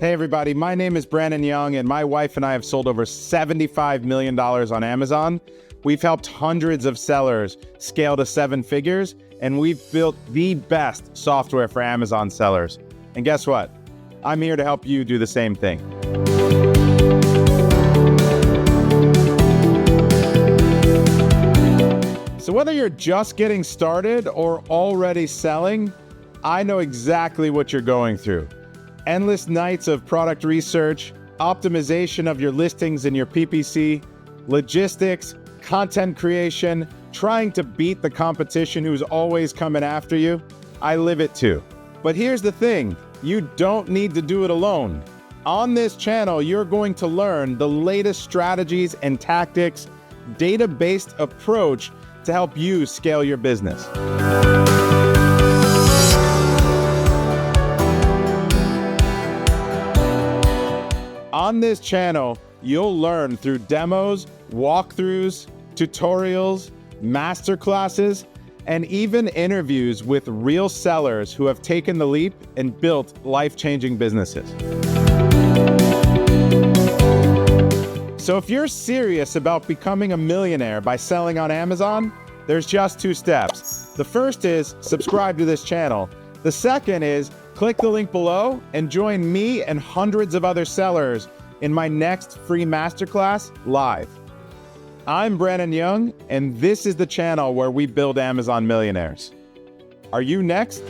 Hey everybody, my name is Brandon Young and my wife and I have sold over $75 million on Amazon. We've helped hundreds of sellers scale to 7 figures, and we've built the best software for Amazon sellers. And guess what? I'm here to help you do the same thing. So whether you're just getting started or already selling, I know exactly what you're going through. Endless nights of product research, optimization of your listings in your PPC, logistics, content creation, trying to beat the competition who's always coming after you. I live it too. But here's the thing, you don't need to do it alone. On this channel, you're going to learn the latest strategies and tactics, data-based approach to help you scale your business. On this channel, you'll learn through demos, walkthroughs, tutorials, masterclasses, and even interviews with real sellers who have taken the leap and built life-changing businesses. So if you're serious about becoming a millionaire by selling on Amazon, there's just 2 steps. The first is subscribe to this channel. The second is click the link below and join me and hundreds of other sellers in my next free masterclass live. I'm Brandon Young, and this is the channel where we build Amazon millionaires. Are you next?